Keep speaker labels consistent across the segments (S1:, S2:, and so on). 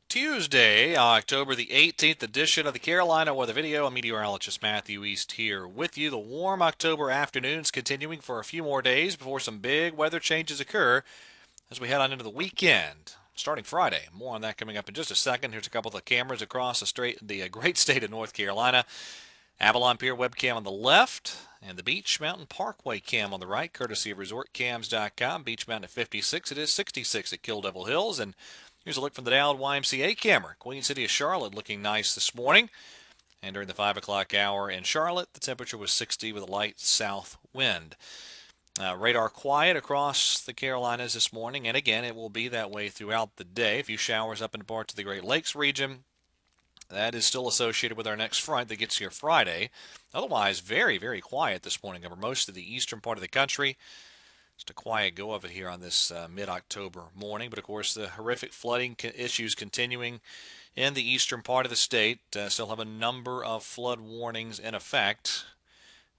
S1: Tuesday, October the 18th edition of the Carolina Weather Video. I'm meteorologist Matthew East here with you. The warm October afternoons continuing for a few more days before some big weather changes occur as we head on into the weekend. Starting Friday. More on that coming up in just a second. Here's a couple of the cameras across the great state of North Carolina. Avalon Pier webcam on the left and the Beach Mountain Parkway cam on the right, courtesy of ResortCams.com. Beach Mountain at 56. It is 66 at Kill Devil Hills. And here's a look from the Dowd YMCA camera. Queen City of Charlotte looking nice this morning. And during the 5 o'clock hour in Charlotte, the temperature was 60 with a light south wind. Radar quiet across the Carolinas this morning, and again, it will be that way throughout the day. A few showers up in parts of the Great Lakes region. That is still associated with our next front that gets here Friday. Otherwise, very, very quiet this morning over most of the eastern part of the country. Just a quiet go of it here on this mid-October morning. But, of course, the horrific flooding issues continuing in the eastern part of the state. Still have a number of flood warnings in effect.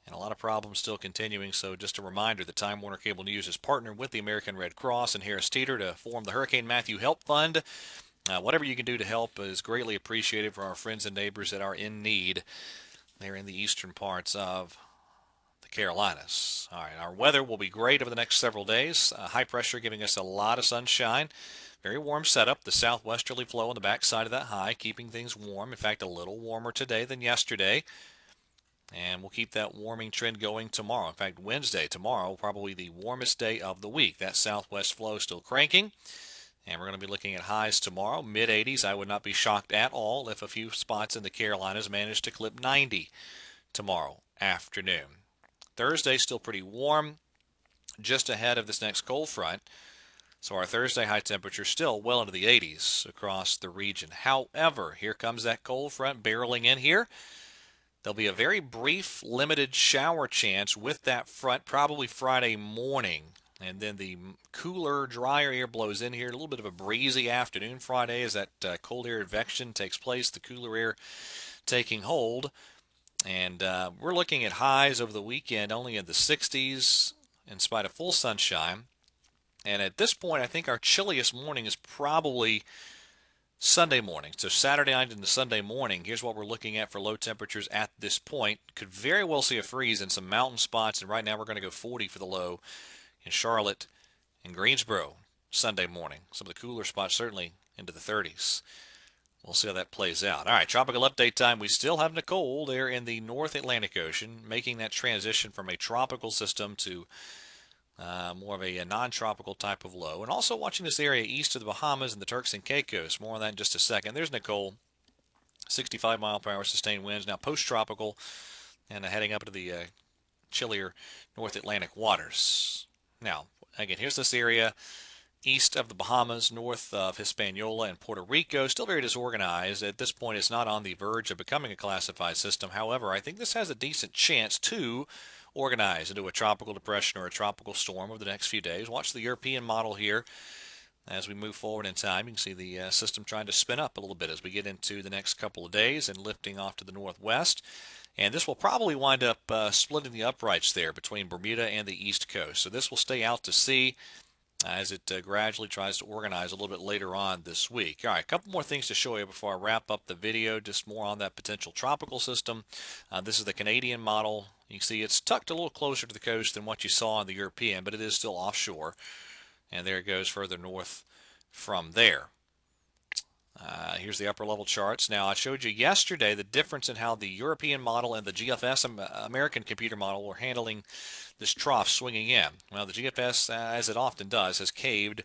S1: And a lot of problems still continuing. So just a reminder that Time Warner Cable News has partnered with the American Red Cross and Harris Teeter to form the Hurricane Matthew Help Fund. Whatever you can do to help is greatly appreciated for our friends and neighbors that are in need there in the eastern parts of the Carolinas. All right, our weather will be great over the next several days. High pressure giving us a lot of sunshine. Very warm setup. The southwesterly flow on the backside of that high, keeping things warm. In fact, a little warmer today than yesterday. And we'll keep that warming trend going tomorrow. In fact, Wednesday, tomorrow, probably the warmest day of the week. That southwest flow still cranking. And we're going to be looking at highs tomorrow, mid-80s. I would not be shocked at all if a few spots in the Carolinas manage to clip 90 tomorrow afternoon. Thursday, still pretty warm, just ahead of this next cold front. So our Thursday high temperature still well into the 80s across the region. However, here comes that cold front barreling in here. There'll be a very brief, limited shower chance with that front, probably Friday morning. And then the cooler, drier air blows in here. A little bit of a breezy afternoon Friday as that cold air advection takes place, the cooler air taking hold. And we're looking at highs over the weekend only in the 60s in spite of full sunshine. And at this point, I think our chilliest morning is probably Sunday morning. So Saturday night into Sunday morning, here's what we're looking at for low temperatures at this point. Could very well see a freeze in some mountain spots, and right now we're going to go 40 for the low in Charlotte and Greensboro Sunday morning. Some of the cooler spots certainly into the 30s. We'll see how that plays out. All right, tropical update time. We still have Nicole there in the North Atlantic Ocean, making that transition from a tropical system to more of a non-tropical type of low. And also watching this area east of the Bahamas and the Turks and Caicos. More on that in just a second. There's Nicole, 65 mile per hour sustained winds, now post-tropical and heading up into the chillier North Atlantic waters. Now, again, here's this area east of the Bahamas, north of Hispaniola and Puerto Rico. Still very disorganized. At this point, it's not on the verge of becoming a classified system. However, I think this has a decent chance to organize into a tropical depression or a tropical storm over the next few days. Watch the European model here as we move forward in time. You can see the system trying to spin up a little bit as we get into the next couple of days and lifting off to the northwest. And this will probably wind up splitting the uprights there between Bermuda and the East Coast. So this will stay out to sea as it gradually tries to organize a little bit later on this week. All right, a couple more things to show you before I wrap up the video, just more on that potential tropical system. This is the Canadian model. You can see it's tucked a little closer to the coast than what you saw in the European, but it is still offshore. And there it goes further north from there. Here's the upper level charts. Now, I showed you yesterday the difference in how the European model and the GFS American computer model were handling this trough swinging in. Well, the GFS, as it often does, has caved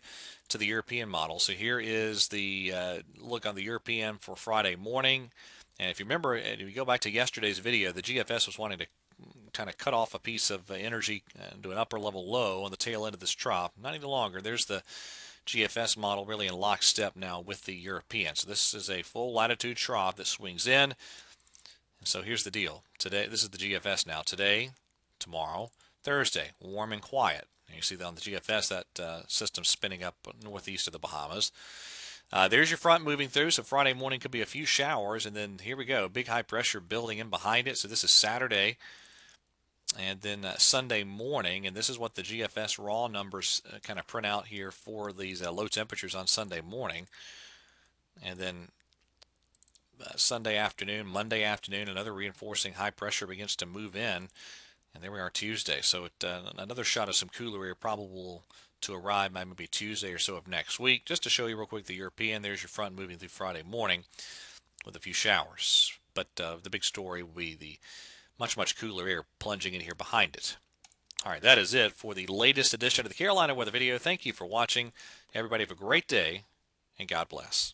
S1: to the European model. So here is the look on the European for Friday morning. And if you remember, if you go back to yesterday's video, the GFS was wanting to kind of cut off a piece of energy into an upper level low on the tail end of this trough. Not any longer. There's the GFS model really in lockstep now with the European. So this is a full latitude trough that swings in. And so here's the deal. Today, this is the GFS now. Today, tomorrow, Thursday, warm and quiet. And you see that on the GFS, that system spinning up northeast of the Bahamas. There's your front moving through, so Friday morning could be a few showers, and then here we go, big high pressure building in behind it. So this is Saturday, and then Sunday morning, and this is what the GFS raw numbers kind of print out here for these low temperatures on Sunday morning. And then Sunday afternoon, Monday afternoon, another reinforcing high pressure begins to move in. And there we are Tuesday. So another shot of some cooler air probable to arrive maybe Tuesday or so of next week. Just to show you real quick the European, there's your front moving through Friday morning with a few showers. But the big story will be the much, much cooler air plunging in here behind it. All right, that is it for the latest edition of the Carolina Weather Video. Thank you for watching. Everybody have a great day, and God bless.